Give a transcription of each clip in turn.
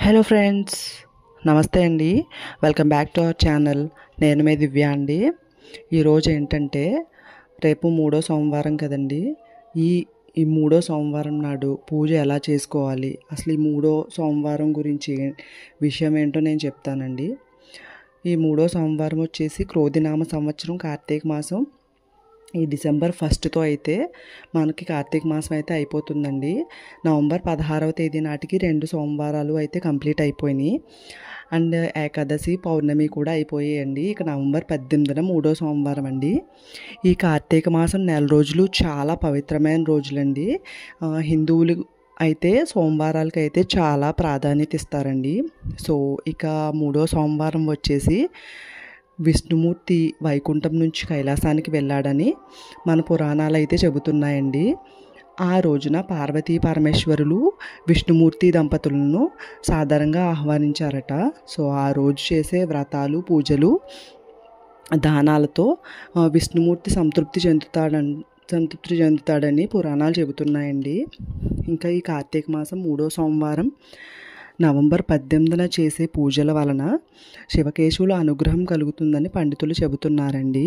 Hello friends, నమస్తే అండి. Welcome back to our channel. నేను మీ దివ్య అండి. ఈరోజు ఏంటంటే రేపు మూడో సోమవారం కదండి. ఈ ఈ మూడో సోమవారం నాడు పూజ ఎలా చేసుకోవాలి, అసలు ఈ మూడో సోమవారం గురించి విషయం ఏంటో నేను చెప్తానండి. ఈ మూడో సోమవారం వచ్చేసి క్రోధినామ సంవత్సరం కార్తీక మాసం. ఈ డిసెంబర్ 1తో అయితే మనకి కార్తీక మాసం అయితే అయిపోతుందండి. నవంబర్ 16వ తేదీ నాటికి 2 సోమవారాలు అయితే కంప్లీట్ అయిపోయినాయి. అండ్ ఏకాదశి పౌర్ణమి కూడా అయిపోయాయండి. ఇక నవంబర్ 18న మూడో సోమవారం అండి. ఈ కార్తీక మాసం నెల రోజులు చాలా పవిత్రమైన రోజులండి. హిందువులు అయితే సోమవారాలకి అయితే చాలా ప్రాధాన్యత ఇస్తారండి. సో ఇక మూడో సోమవారం వచ్చేసి విష్ణుమూర్తి వైకుంఠం నుంచి కైలాసానికి వెళ్ళాడని మన పురాణాలు అయితే చెబుతున్నాయండి. ఆ రోజున పార్వతీ పరమేశ్వరులు విష్ణుమూర్తి దంపతులను సాదరంగా ఆహ్వానించారట. సో ఆ రోజు చేసే వ్రతాలు, పూజలు, దానాలతో విష్ణుమూర్తి సంతృప్తి చెందుతాడని పురాణాలు చెబుతున్నాయండి. ఇంకా ఈ కార్తీక మాసం మూడో సోమవారం నవంబర్ 18న చేసే పూజల వలన శివకేశవుల అనుగ్రహం కలుగుతుందని పండితులు చెబుతున్నారండి.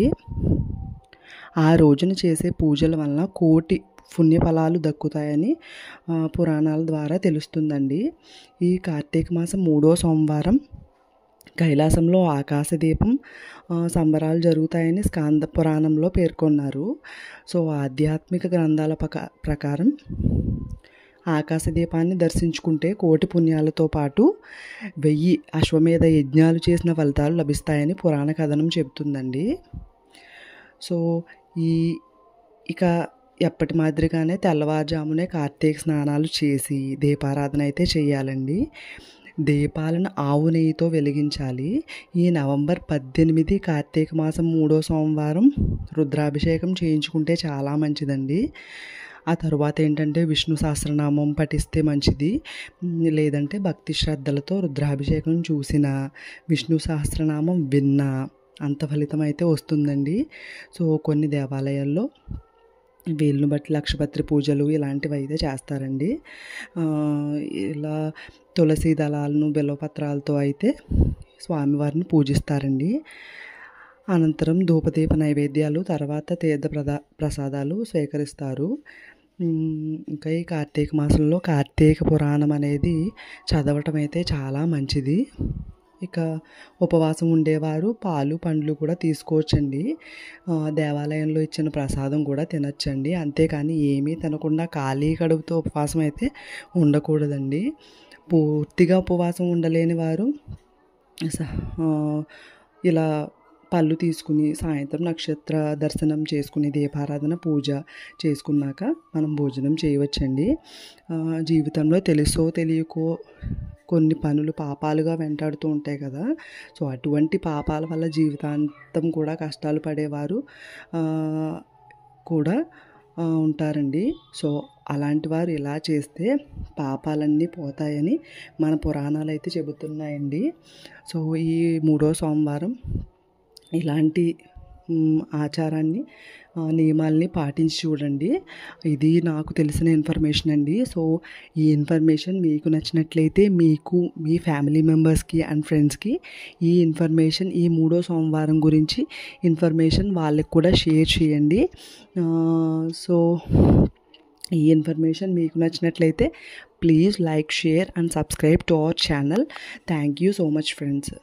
ఆ రోజున చేసే పూజల వలన కోటి పుణ్యఫలాలు దక్కుతాయని పురాణాల ద్వారా తెలుస్తుందండి. ఈ కార్తీక మాసం మూడో సోమవారం కైలాసంలో ఆకాశదీపం సంబరాలు జరుగుతాయని స్కాంద పురాణంలో పేర్కొన్నారు. సో ఆధ్యాత్మిక గ్రంథాల ప్రకారం ఆకాశదీపాన్ని దర్శించుకుంటే కోటి పుణ్యాలతో పాటు 1000 అశ్వమేధ యజ్ఞాలు చేసిన ఫలితాలు లభిస్తాయని పురాణ కథనం చెబుతుందండి. సో ఇక ఎప్పటి మాదిరిగానే తెల్లవారుజామునే కార్తీక స్నానాలు చేసి దీపారాధన అయితే చేయాలండి. దీపాలను ఆవు నెయ్యితో వెలిగించాలి. ఈ నవంబర్ 18 కార్తీక మాసం మూడో సోమవారం రుద్రాభిషేకం చేయించుకుంటే చాలా మంచిదండి. ఆ తర్వాత ఏంటంటే విష్ణు సహస్రనామం పఠిస్తే మంచిది. లేదంటే భక్తి శ్రద్ధలతో రుద్రాభిషేకం చూసిన, విష్ణు సహస్రనామం విన్నా అంత ఫలితం అయితే వస్తుందండి. సో కొన్ని దేవాలయాల్లో వీళ్ళని బట్టి లక్షపత్రి పూజలు ఇలాంటివి అయితే చేస్తారండి. ఇలా తులసి దళాలను బిల్వపత్రాలతో అయితే స్వామివారిని పూజిస్తారండి. అనంతరం ధూపదీప నైవేద్యాలు, తర్వాత తీర్థ ప్రసాదాలు స్వీకరిస్తారు. ఇంకా ఈ కార్తీక మాసంలో కార్తీక పురాణం అనేది చదవటం అయితే చాలా మంచిది. ఇక ఉపవాసం ఉండేవారు పాలు, పండ్లు కూడా తీసుకోవచ్చండి. దేవాలయంలో ఇచ్చిన ప్రసాదం కూడా తినచ్చండి. అంతేకాని ఏమీ తినకుండా ఖాళీ కడుపుతో ఉపవాసం అయితే ఉండకూడదండి. పూర్తిగా ఉపవాసం ఉండలేని వారు ఇలా పళ్ళు తీసుకుని సాయంత్రం నక్షత్ర దర్శనం చేసుకుని దీపారాధన పూజ చేసుకున్నాక మనం భోజనం చేయవచ్చండి. జీవితంలో తెలుసో తెలియకో కొన్ని పనులు పాపాలుగా వెంటాడుతూ ఉంటాయి కదా. సో అటువంటి పాపాల వల్ల జీవితాంతం కూడా కష్టాలు పడేవారు కూడా ఉంటారండి. సో అలాంటి వారు ఇలా చేస్తే పాపాలన్నీ పోతాయని మన పురాణాలు అయితే చెబుతున్నాయండి. సో ఈ మూడో సోమవారం ఇలాంటి ఆచారాన్ని, నియమాల్ని పాటించి చూడండి. ఇది నాకు తెలిసిన ఇన్ఫర్మేషన్ అండి. సో ఈ ఇన్ఫర్మేషన్ మీకు నచ్చినట్లయితే మీకు, మీ ఫ్యామిలీ మెంబర్స్కి అండ్ ఫ్రెండ్స్కి ఈ ఇన్ఫర్మేషన్, ఈ మూడో సోమవారం గురించి ఇన్ఫర్మేషన్ వాళ్ళకి కూడా షేర్ చేయండి. సో ఈ ఇన్ఫర్మేషన్ మీకు నచ్చినట్లయితే please like, share and subscribe to our channel. Thank you so much friends.